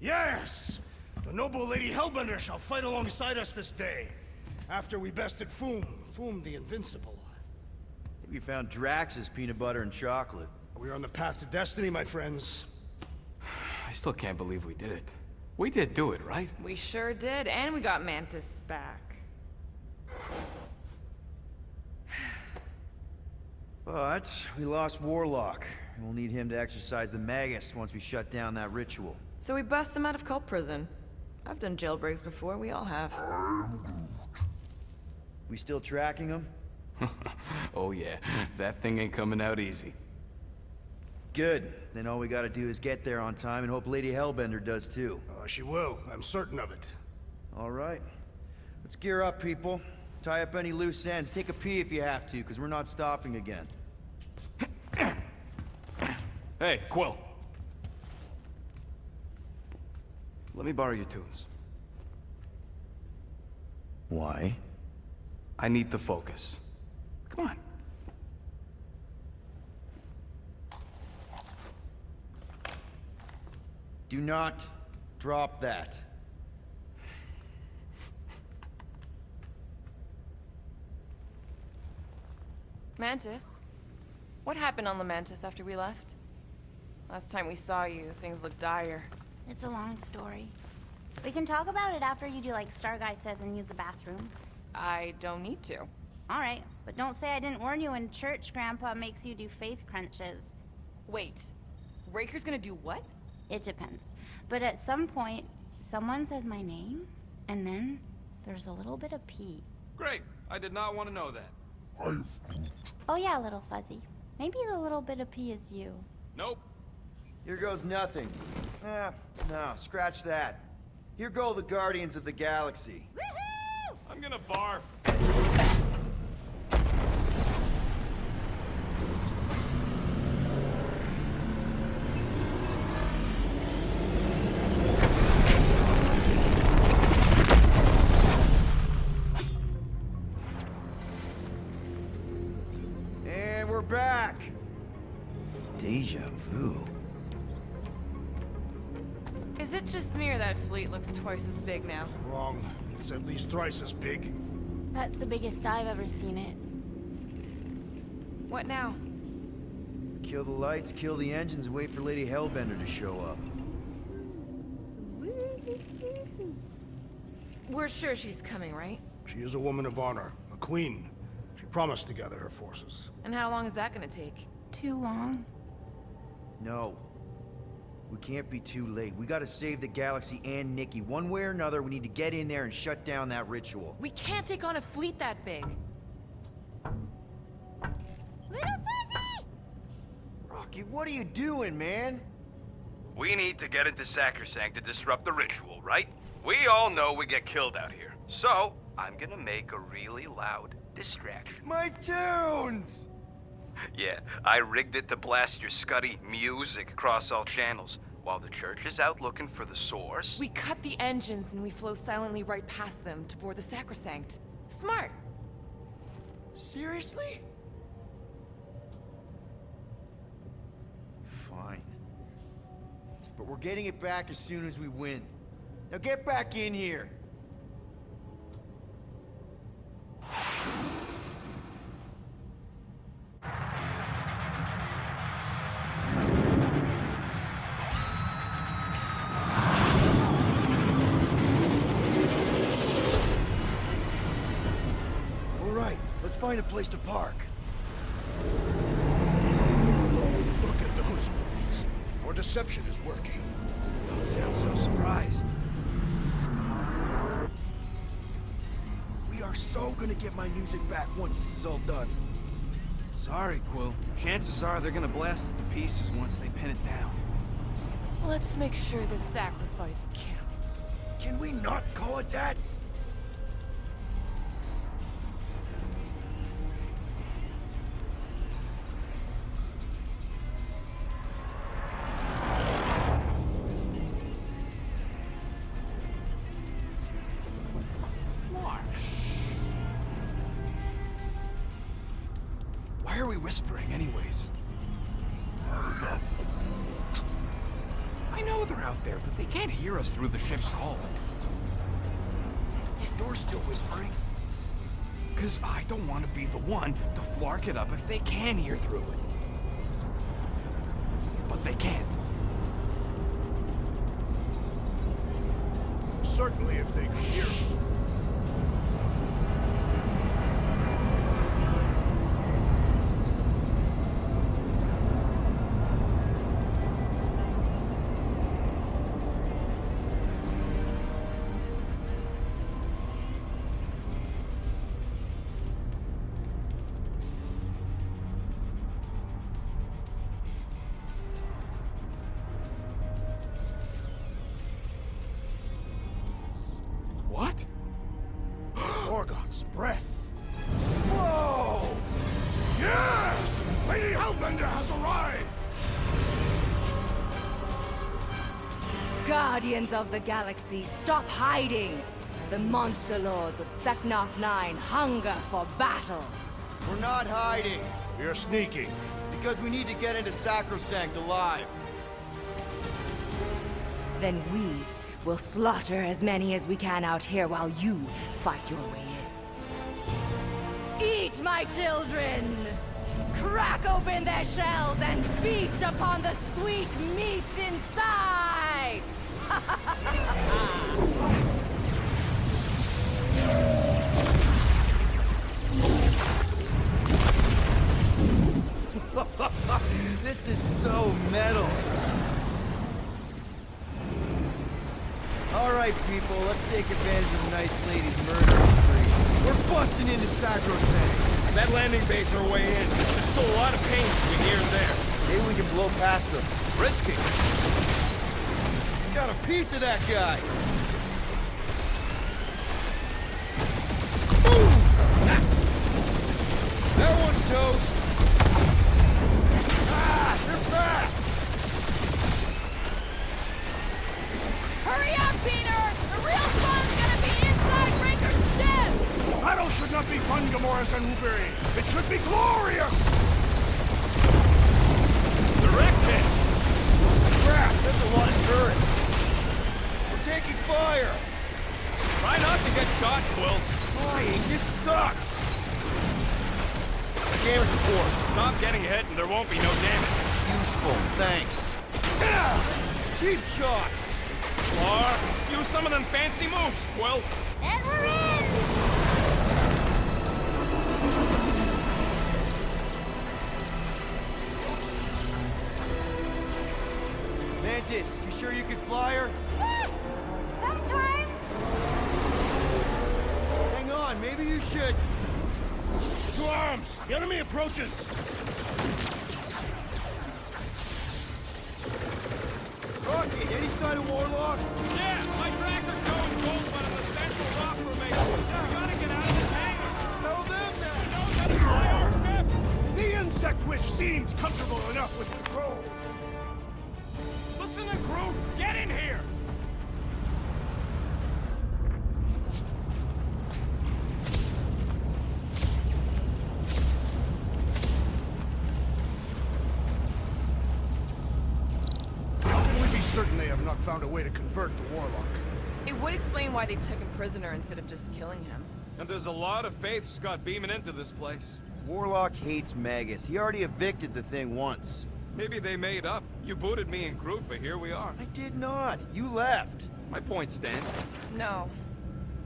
Yes! The noble Lady Hellbender shall fight alongside us this day. After we bested Foom the Invincible. We found Drax's peanut butter and chocolate. We are on the path to destiny, my friends. I still can't believe we did it. We did do it, right? We sure did, and we got Mantis back. But we lost Warlock. We'll need him to exercise the Magus once we shut down that ritual. So we bust him out of cult prison. I've done jailbreaks before, we all have. We still tracking him? Oh yeah, that thing ain't coming out easy. Good. Then all we gotta do is get there on time and hope Lady Hellbender does too. She will. I'm certain of it. All right. Let's gear up, people. Tie up any loose ends. Take a pee if you have to, because we're not stopping again. Hey, Quill. Let me borrow your tunes. Why? I need to focus. Come on. Do not drop that. Mantis? What happened on the Mantis after we left? Last time we saw you, things looked dire. It's a long story. We can talk about it after you do like Star Guy says and use the bathroom. I don't need to. All right, but don't say I didn't warn you in church Grandpa makes you do faith crunches. Wait, Raker's gonna do what? It depends. But at some point, someone says my name, and then there's a little bit of pee. Great. I did not want to know that. Oh yeah, little fuzzy. Maybe the little bit of pee is you. Nope. Here goes nothing. No, scratch that. Here go the Guardians of the Galaxy. Woohoo! I'm gonna barf. And we're back. Deja vu. Is it just me or that fleet looks twice as big now? Wrong. It's at least thrice as big. That's the biggest I've ever seen it. What now? Kill the lights, kill the engines, and wait for Lady Hellbender to show up. We're sure she's coming, right? She is a woman of honor, a queen. She promised to gather her forces. And how long is that gonna take? Too long. No. We can't be too late. We gotta save the galaxy and Nikki. One way or another, we need to get in there and shut down that ritual. We can't take on a fleet that big. Little fuzzy! Rocky, what are you doing, man? We need to get into Sacrosanct to disrupt the ritual, right? We all know we get killed out here. So, I'm gonna make a really loud distraction. My tunes! Yeah, I rigged it to blast your scuddy music across all channels, while the church is out looking for the source. We cut the engines and we flow silently right past them to board the Sacrosanct. Smart. Seriously? Fine. But we're getting it back as soon as we win. Now get back in here! Let's find a place to park. Look at those fools. Our deception is working. Don't sound so surprised. We are so gonna get my music back once this is all done. Sorry, Quill. Chances are they're gonna blast it to pieces once they pin it down. Let's make sure this sacrifice counts. Can we not call it that? Why are we whispering anyways? I know the they're out there, but they can't hear us through the ship's hull. Yet you're still whispering. Because I don't want to be the one to flark it up if they can hear through it. But they can't. Certainly if they could hear us. What? Orgoth's breath. Whoa! Yes! Lady Hellbender has arrived! Guardians of the Galaxy, stop hiding! The monster lords of Seknarf 9 hunger for battle. We're not hiding, We are sneaking. because we need to get into Sacrosanct alive. Then we will slaughter as many as we can out here while you fight your way in. Eat, my children! Crack open their shells and feast upon the sweet meats inside! This is so metal. All right, people, let's take advantage of the nice lady's murder spree. We're busting into Sacrosanct. That landing bay's our way in. There's still a lot of pain between here and there. Maybe we can blow past them. Risky. Got a piece of that guy. Boom! That one's toast. Ah, they're fast. Hurry up, Peter! The real fun's gonna be inside Breaker's ship! Battle should not be fun, Gamoras and Uberi. It should be glorious! Direct hit. Crap, that's a lot of turrets. We're taking fire. Try not to get shot, Quill. Flying, this sucks. Damage report. Stop getting hit and there won't be no damage. Useful, thanks. Yeah, cheap shot. Or use some of them fancy moves, Quill. And we're in! Mantis, you sure you could fly her? Yes! Sometimes! Hang on, maybe you should. To arms! The enemy approaches! Rocket, any sign of Warlock? Yeah, my tractor showing gold one in the central rock formation. We gotta get out of this hangar. Tell them that. You know that's my own ship. The insect witch seemed comfortable enough with the crow. Listen to Groot. Get in here. How can we be certain they have not found a way to convert the Warlock? It would explain why they took him prisoner instead of just killing him. And there's a lot of faiths got beaming into this place. Warlock hates Magus. He already evicted the thing once. Maybe they made up. You booted me and Groot, but here we are. I did not. You left. My point stands. No.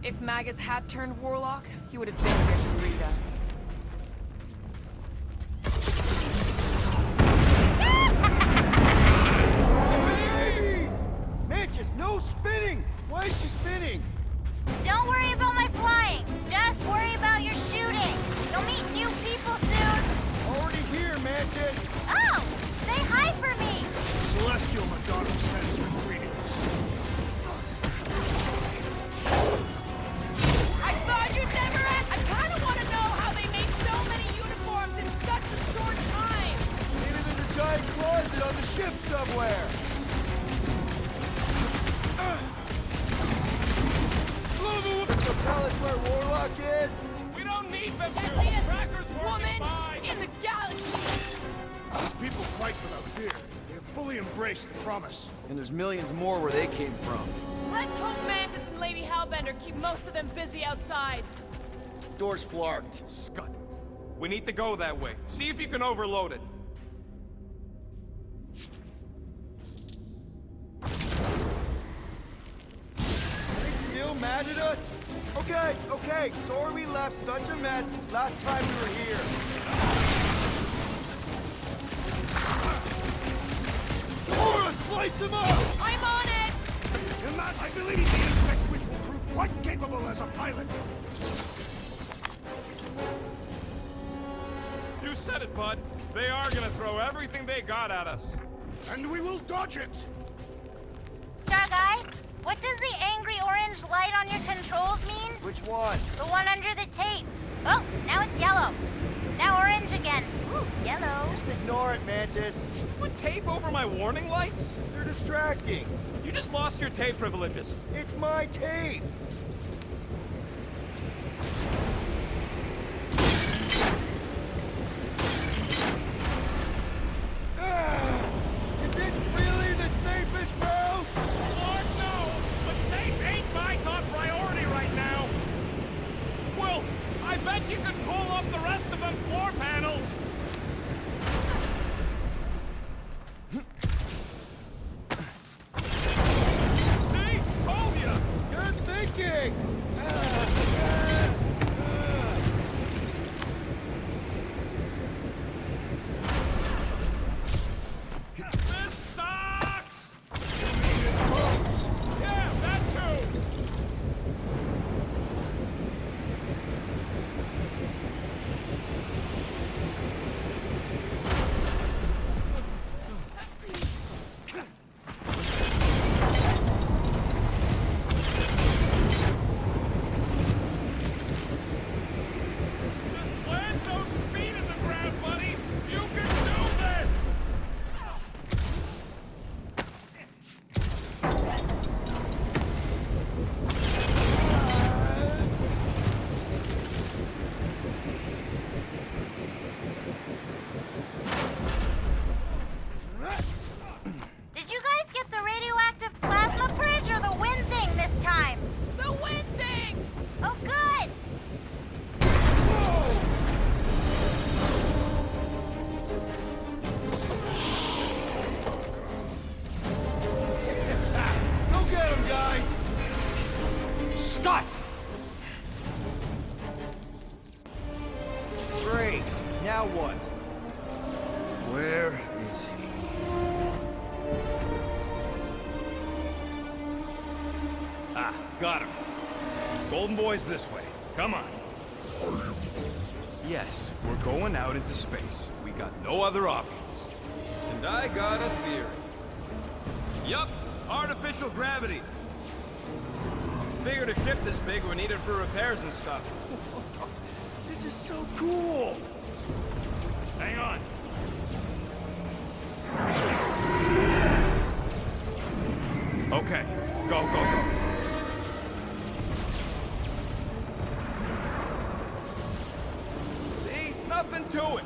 If Magus had turned Warlock, he would have been here to greet us. Baby! Mantis, no spinning! Why is she spinning? Don't worry about my flying. Just worry about your shooting. You'll meet new people soon. Already here, Mantis. Oh! Say hi for me! Celestial Madonna sends her greetings. I thought you'd never ask! I kinda wanna know how they made so many uniforms in such a short time! Maybe there's a giant closet on the ship somewhere. So tell us where Warlock is. We don't need them to. Deadliest Tracker's working woman fine. in the galaxy! These people fight without fear. They have fully embrace the promise. And there's millions more where they came from. Let's hope Mantis and Lady Hellbender keep most of them busy outside. Door's flarked. Scud. We need to go that way. See if you can overload it. Are they still mad at us? Okay, sorry we left such a mess last time we were here. Laura, slice him up! I'm on it! In that, I believe the insect witch will prove quite capable as a pilot. You said it, bud. They are gonna throw everything they got at us. And we will dodge it. Star Guy, what does the angry orange light on your controls mean? Which one? The one under the tape. Oh, now it's yellow. Now orange again. Ooh, yellow. Just ignore it, Mantis. Put tape over my warning lights? They're distracting. You just lost your tape privileges. It's my tape. Is this really the safest route? Lord, no! But safe ain't my top priority right now! Well, I bet you could pull up the rest of them floor panels! See? Told ya! Good thinking. This sucks! Yeah, that too! Just plant those feet in the ground, buddy! You can do this! Did you guys get the radioactive plasma purge or the wind thing this time? The wind thing! Oh, good. Go get him, guys. Scott! Great. Now what? Where is he? Ah, got him. Golden Boy's this way. Come on. Yes, we're going out into space. We got no other options. And I got a theory. Yup, artificial gravity. Figured a ship this big would need it for repairs and stuff. This is so cool. Hang on. Okay, go, go, go. See? Nothing to it.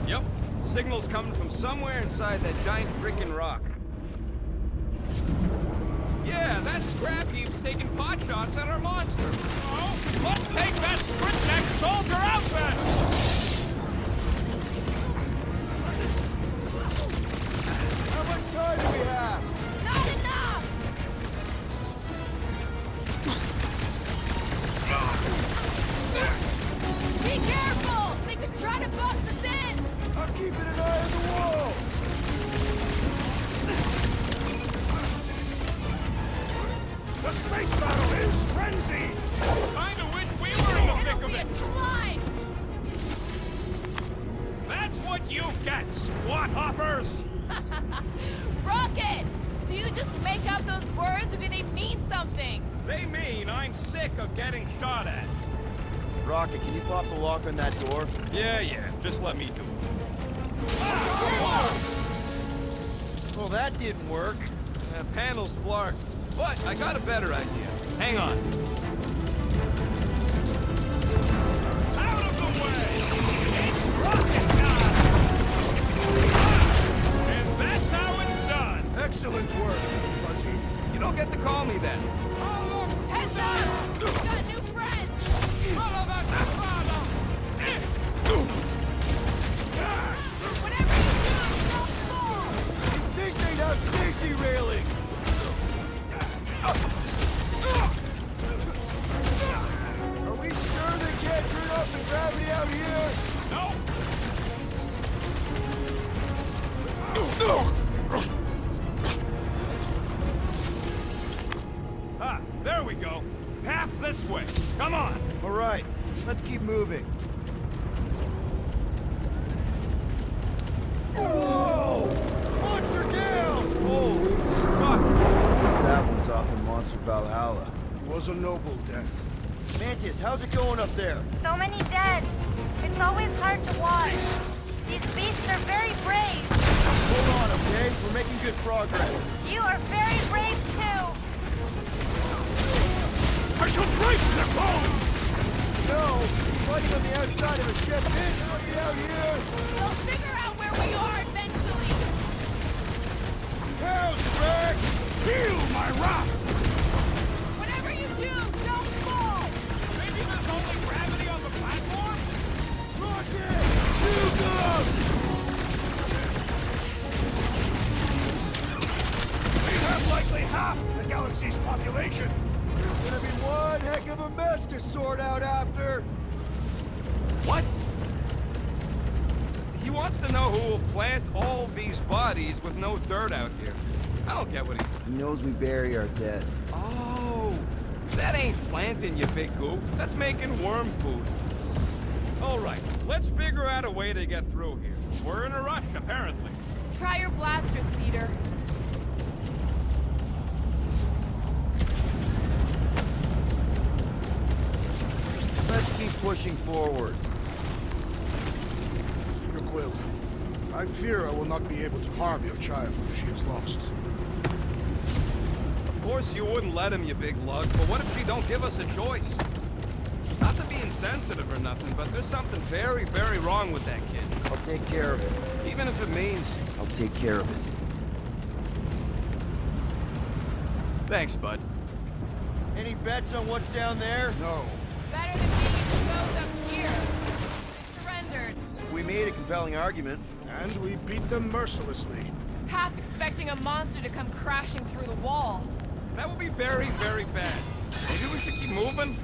Yep, signal's coming from somewhere inside that giant freaking rock. Yeah, that scrap heap's taking pot shots at our monsters. Oh, let's take that strip-neck soldier out then! How much time do we have? Not enough! Be careful! They could try to box us in! I'm keeping an eye on the wall. The space battle is frenzied. Kinda wish we were in the thick It'll of be a it. slice! That's what you get, squat hoppers! Rocket! Do you just make up those words or do they mean something? They mean I'm sick of getting shot at. Rocket, can you pop the lock on that door? Yeah, just let me do it. Well, that didn't work. That panel's flarked. But I got a better idea. Hang on. Out Safety railings! Are we sure they can't turn off the gravity out here? Ah, there we go. Path's this way. Come on. All right, let's keep moving. Whoa! Monster down! Holy Scott! At least that one's off to Monster Valhalla. It was a noble death. Mantis, how's it going up there? So many dead. It's always hard to watch. These beasts are very brave. Hold on, okay? We're making good progress. You are very brave too. I shall break their bones! No! Fighting on the outside of a ship is get out here! We'll figure out where we are eventually. Hell's back! Feel my wrath! Whatever you do, don't fall. Maybe there's only gravity on the platform? Rocket! Shoot up! We have likely half the galaxy's population. There's gonna be one heck of a mess to sort out after! What? He wants to know who will plant all these bodies with no dirt out here. I don't get what he's... He knows we bury our dead. Oh, that ain't planting, you big goof. That's making worm food. All right, let's figure out a way to get through here. We're in a rush, apparently. Try your blasters, Peter. Let's keep pushing forward. Peter Quill, I fear I will not be able to harm your child if she is lost. Of course you wouldn't let him, you big lug, but what if she don't give us a choice? Not to be insensitive or nothing, but there's something very, very wrong with that kid. I'll take care of it. Even if it means... I'll take care of it. Thanks, bud. Any bets on what's down there? No. Better than being exposed up here. Surrendered. We made a compelling argument. And we beat them mercilessly. Half expecting a monster to come crashing through the wall. That would be very, very bad. Maybe we should keep moving?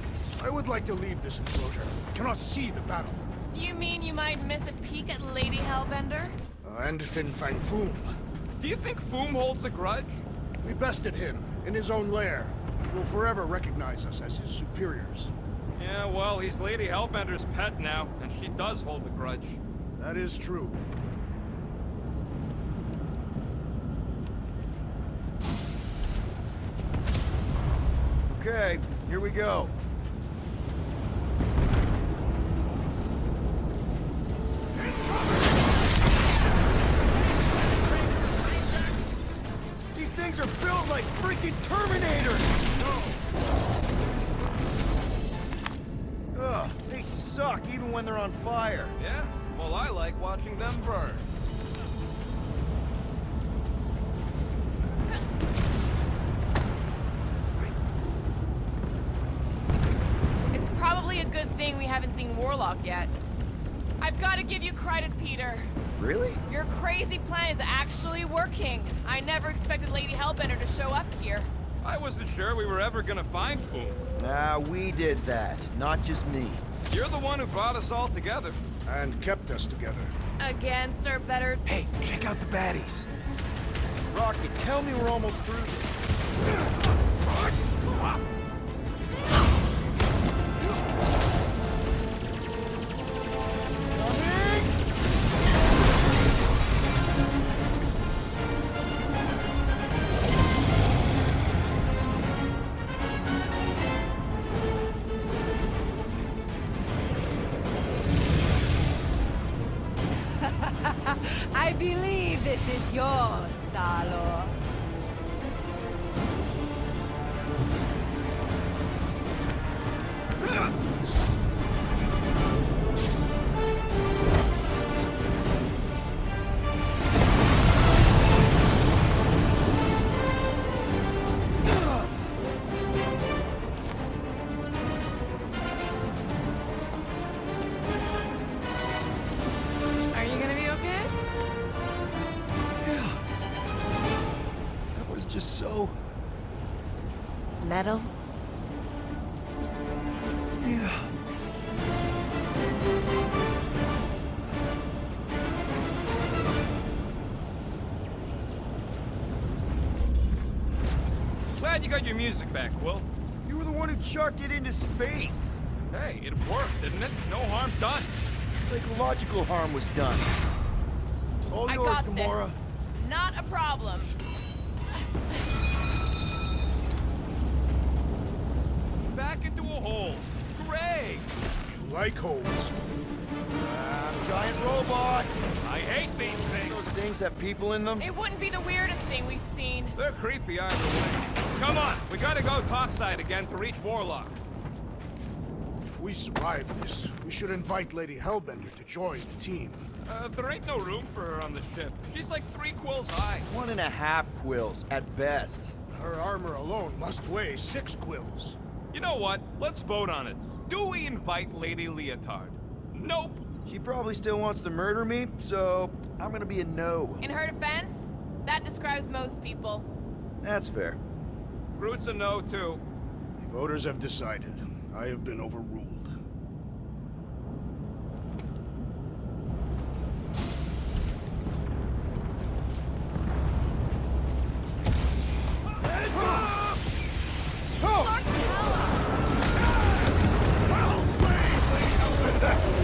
I would like to leave this enclosure. I cannot see the battle. You mean you might miss a peek at Lady Hellbender? And Fin Fang Foom. Do you think Foom holds a grudge? We bested him in his own lair. He will forever recognize us as his superiors. Yeah, well, he's Lady Hellbender's pet now, and she does hold a grudge. That is true. Okay, here we go. These things are built like freaking Terminators! Ugh, they suck even when they're on fire. Yeah? Well, I like watching them burn. It's probably a good thing we haven't seen Warlock yet. I've got to give you credit, Peter. Really? Your crazy plan is actually working. I never expected Lady Hellbender to show up here. I wasn't sure we were ever gonna find Foom. Ah, we did that, not just me. You're the one who brought us all together. And kept us together. Against our better... Hey, check out the baddies. Rocket, tell me we're almost through this. I believe this is yours, Star-Lord. Are you gonna be okay? just so... Metal? Yeah. Glad you got your music back, Quill. You were the one who chucked it into space. Hey, it worked, didn't it? No harm done. Psychological harm was done. All I yours, got Gamora. this. Not a problem. Back into a hole. Great! You like holes. Giant robot. I hate these things. Those things have people in them. It wouldn't be the weirdest thing we've seen. They're creepy either way. Come on, we gotta go topside again to reach Warlock. If we survive this, we should invite Lady Hellbender to join the team. There ain't no room for her on the ship. She's like 3 quills high. 1.5 quills, at best. Her armor alone must weigh 6 quills. You know what? Let's vote on it. Do we invite Lady Leotard? Nope. She probably still wants to murder me, so I'm gonna be a no. In her defense, that describes most people. That's fair. Groot's a no, too. The voters have decided. I have been overruled.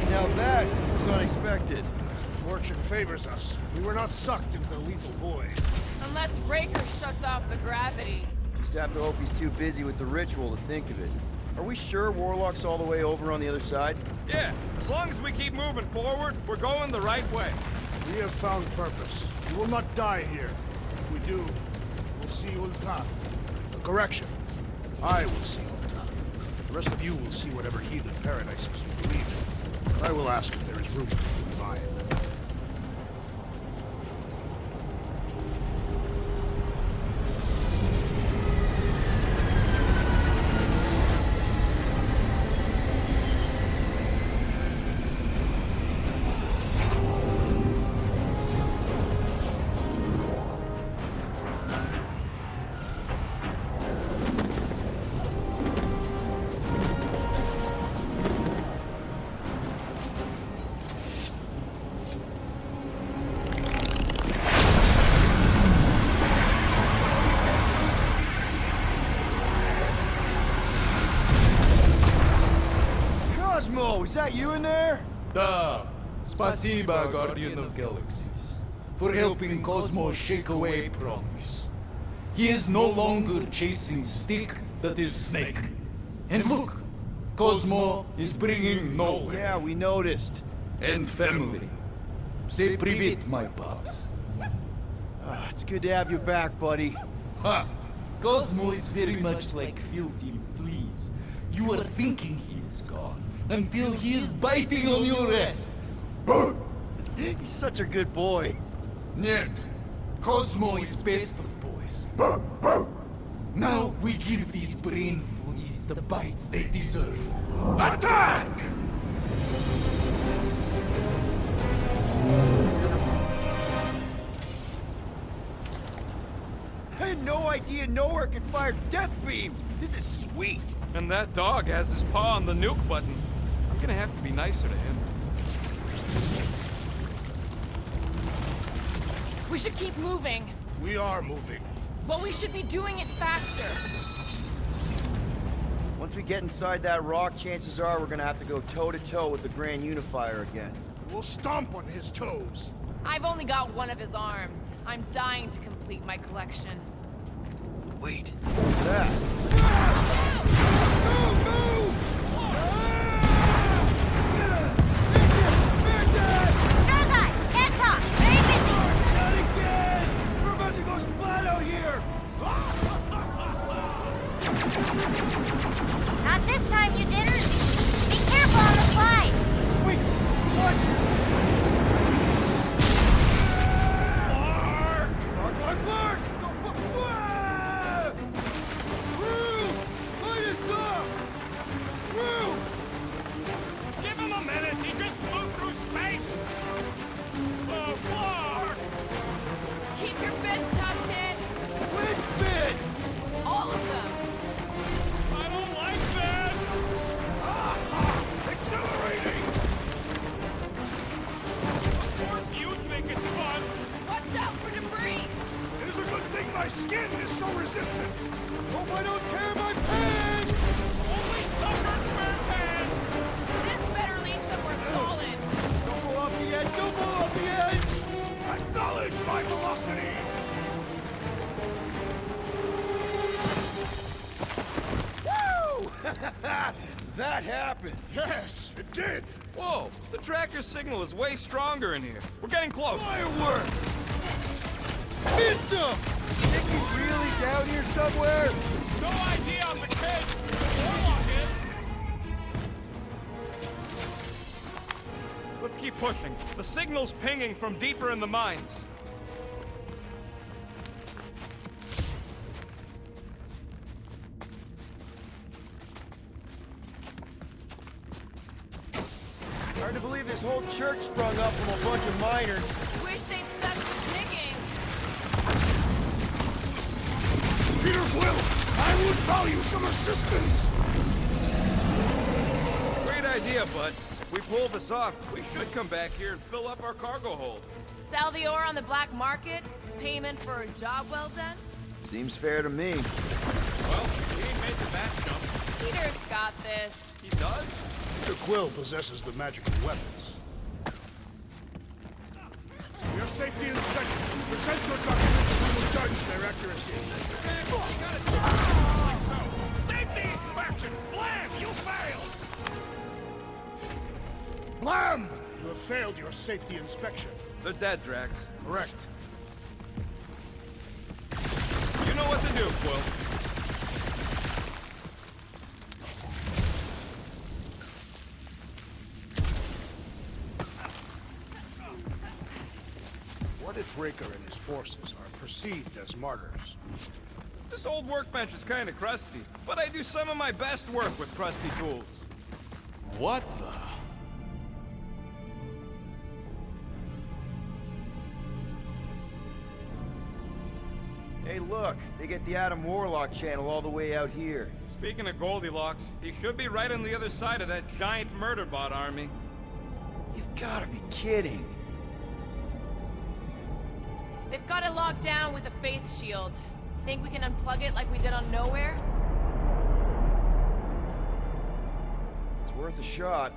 Now that was unexpected. Fortune favors us. We were not sucked into the lethal void. Unless Breaker shuts off the gravity. Just have to hope he's too busy with the ritual to think of it. Are we sure Warlock's all the way over on the other side? Yeah, as long as we keep moving forward, we're going the right way. We have found purpose. We will not die here. If we do, we'll see Ultath. Correction. I will see Ultath. The rest of you will see whatever heathen paradises you believe in. I will ask if there is room for you in mine. Cosmo, is that you in there? Da. Spasiba, Guardian of Galaxies, for helping Cosmo shake away promise. He is no longer chasing stick that is snake. And look, Cosmo is bringing nowhere. Yeah, we noticed. And family. Say привет, my pops. It's good to have you back, buddy. Ha! Cosmo is very much like filthy fleas. You are thinking he is gone until he is biting on your ass. He's such a good boy. Нет, Cosmo is best of boys. Now we give these brain fleas the bites they deserve. Attack! I had no idea nowhere could fire death beams. This is sweet. And that dog has his paw on the nuke button. I'm gonna have to be nicer to him. We should keep moving. We are moving. But we should be doing it faster. Once we get inside that rock, chances are we're gonna have to go toe-to-toe with the Grand Unifier again. We'll stomp on his toes. I've only got one of his arms. I'm dying to complete my collection. Wait, what's that? Can't talk. Very busy. Not again! We're about to go splat out here! Not this time, you didn't. Be careful on the slide. Wait, what? Clark! Groot! Light us up! My skin is so resistant! Hope I don't tear my pants! Only summer spare pants! This better lead somewhere solid. Don't go off the edge! Don't go off the edge! Acknowledge my velocity! That happened! Yes, it did! Whoa, the tracker signal is way stronger in here. We're getting close. Fireworks! Hit some! Think he's really down here somewhere? No idea on the kid. Warlock is. Let's keep pushing. The signal's pinging from deeper in the mines. Hard to believe this whole church sprung up from a bunch of miners. Wish they'd stuck to digging. Peter Quill, I would value some assistance! Great idea, bud. If we pull this off, we should come back here and fill up our cargo hold. Sell the ore on the black market? Payment for a job well done? Seems fair to me. Well, he ain't made the back jump. Peter's got this. He does? Peter Quill possesses the magical weapons. Your safety inspectors, present your documents and we will judge their accuracy. Safety inspection! Blam! You failed! Blam! You have failed your safety inspection. They're dead, Drax. Correct. You know what to do, Quill. What if Raker and his forces are perceived as martyrs? This old workbench is kind of crusty, but I do some of my best work with crusty tools. What the? Hey, look, they get the Adam Warlock channel all the way out here. Speaking of Goldilocks, he should be right on the other side of that giant murder bot army. You've gotta be kidding. They've got it locked down with the Faith Shield. Think we can unplug it like we did on Nowhere? It's worth a shot.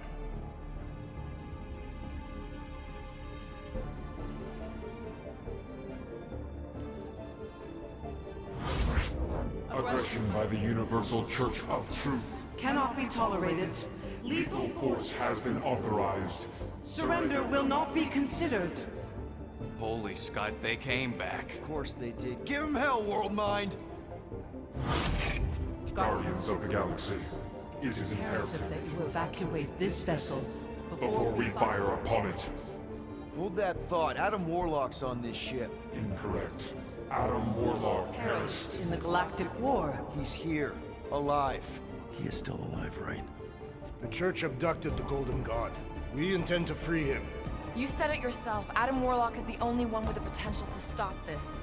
Aggression by the Universal Church of Truth. Cannot be tolerated. Lethal force has been authorized. Surrender will not be considered. Holy Scott, they came back. Of course they did. Give him hell, World Mind! Guardians of the Galaxy, it is imperative Imperative that you evacuate this vessel before we fire upon it. Hold that thought. Adam Warlock's on this ship. Incorrect. Adam Warlock perished. perished in the Galactic War. He's here. Alive. He is still alive, right? The Church abducted the Golden God. We intend to free him. You said it yourself. Adam Warlock is the only one with the potential to stop this.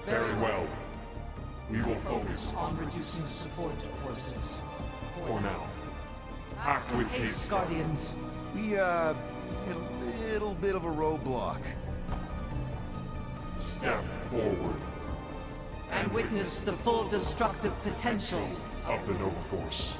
Very well. We will focus On reducing support forces. for now. Act with Haste, haste. Guardians. We, hit a little bit of a roadblock. Step forward And witness the full destructive potential. of the Nova Force.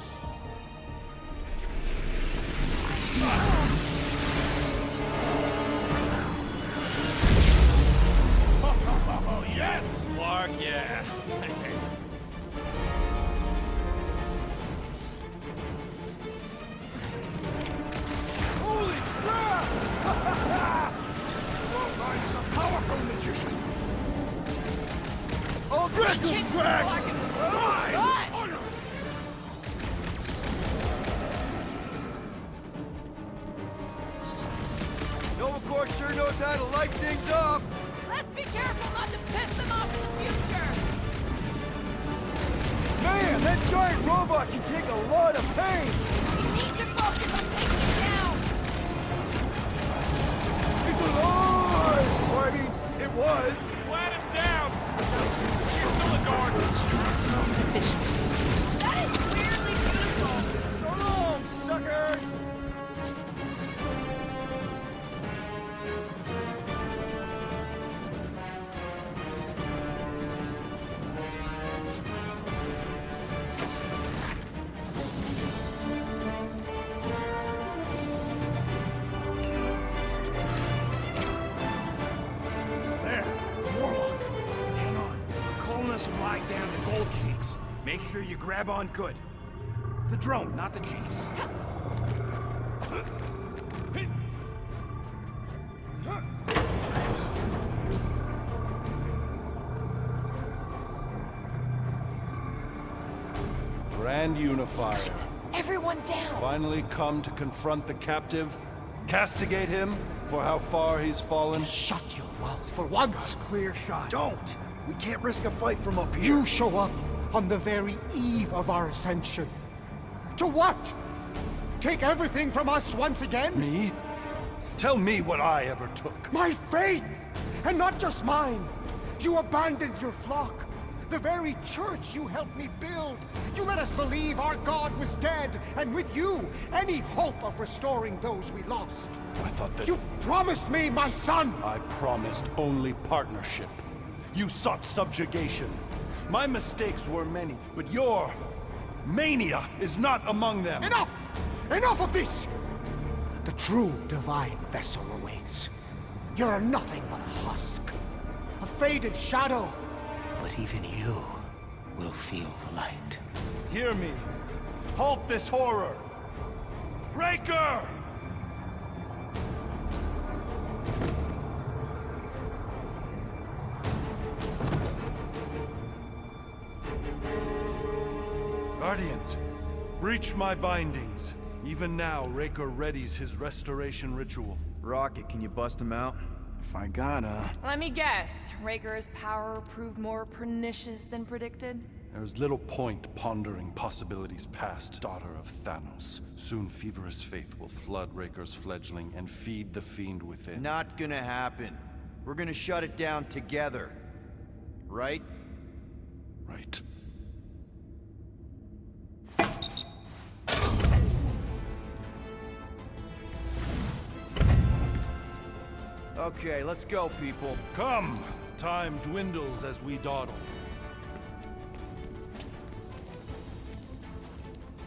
Oh, yes! Clark, yeah. Holy crap! Worldmind is a powerful magician. Oh, Greco Drax! Nova Corps sure knows how to light things up! Let's be careful not to piss them off in the future! Man, that giant robot can take a lot of pain! We need to focus on taking it down! It's alive! Or, I mean, it was. Glad it's down! She's still a guard! Deficiency. That is weirdly beautiful! So long, suckers! slide down the gold cheeks. Make sure you grab on good. The drone, not the cheeks. Grand Unifier. Everyone down! Finally come to confront the captive, castigate him for how far he's fallen. Shut your mouth for once! Clear shot. Don't! We can't risk a fight from up here. You show up on the very eve of our ascension. To what? Take everything from us once again? Me? Tell me what I ever took. My faith! And not just mine! You abandoned your flock. The very church you helped me build. You let us believe our God was dead, and with you, any hope of restoring those we lost. I thought that... You promised me my son! I promised only partnership. You sought subjugation. My mistakes were many, but your mania is not among them. Enough! Enough of this! The true divine vessel awaits. You're nothing but a husk. A faded shadow. But even you will feel the light. Hear me. Halt this horror. Raker! Guardians, breach my bindings. Even now, Raker readies his restoration ritual. Rocket, can you bust him out? If I gotta... Let me guess. Raker's power proved more pernicious than predicted? There is little point pondering possibilities past, daughter of Thanos. Soon feverous faith will flood Raker's fledgling and feed the fiend within. Not gonna happen. We're gonna shut it down together. Right? Right. Okay, let's go, people. Come! Time dwindles as we dawdle.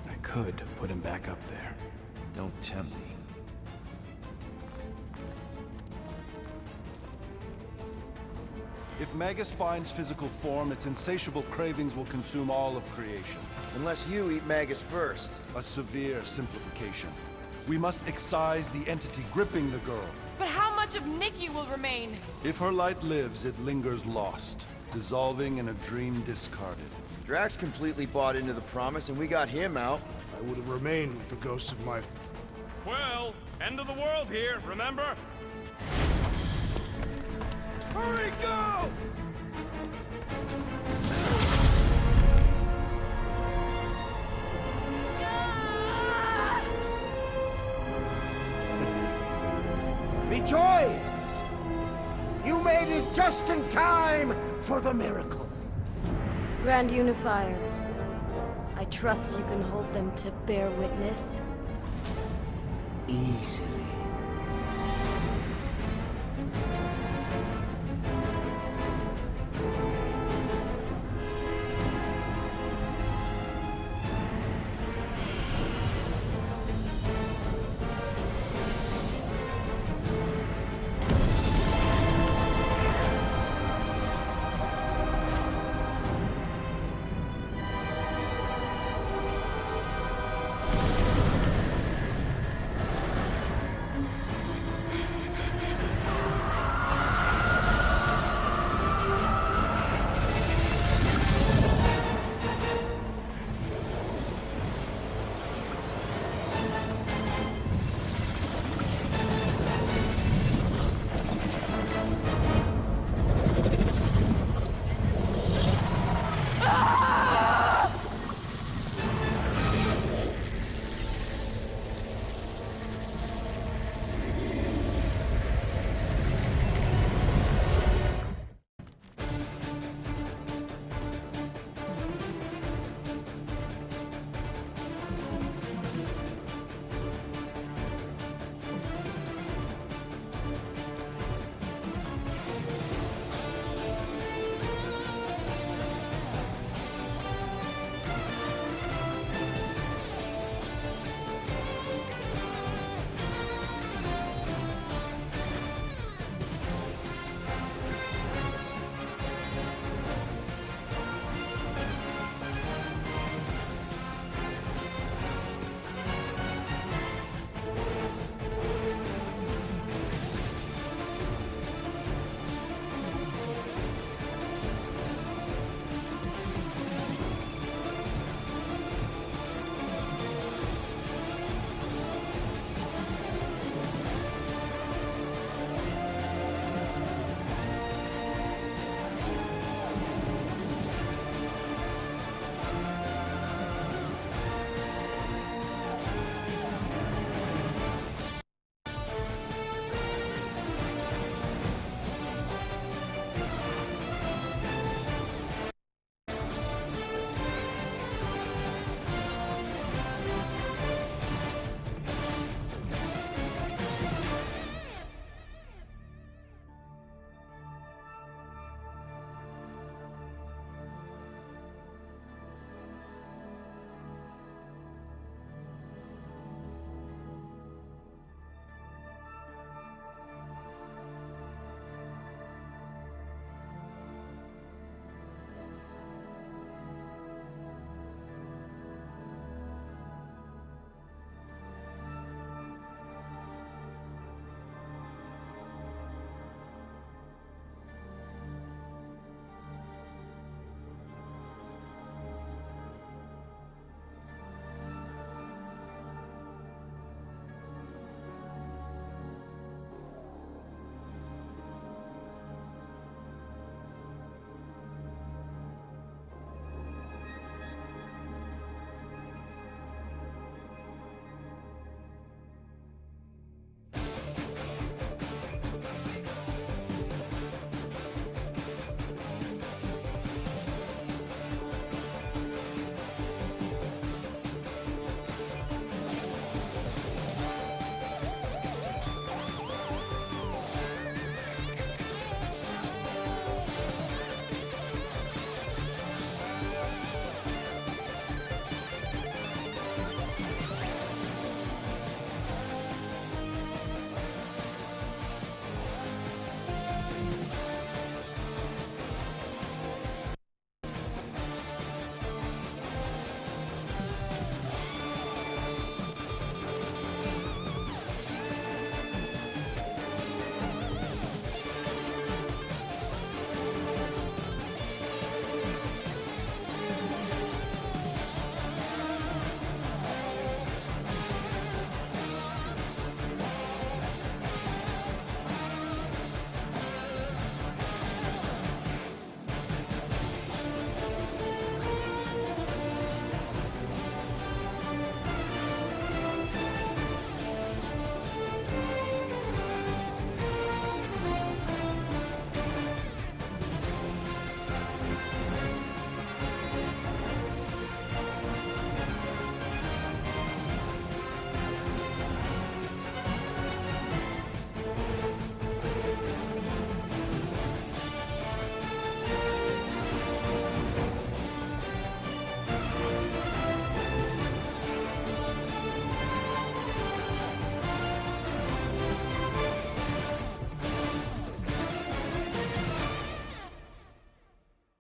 I could put him back up there. Don't tempt me. If Magus finds physical form, its insatiable cravings will consume all of creation. Unless you eat Magus first. A severe simplification. We must excise the entity gripping the girl. But how much of Nikki will remain? If her light lives, it lingers lost, dissolving in a dream discarded. Drax completely bought into the promise, and we got him out. I would have remained with the ghosts of my... Well, end of the world here, remember? Hurry, go! Rejoice! You made it just in time for the miracle. Grand Unifier, I trust you can hold them to bear witness. Easily.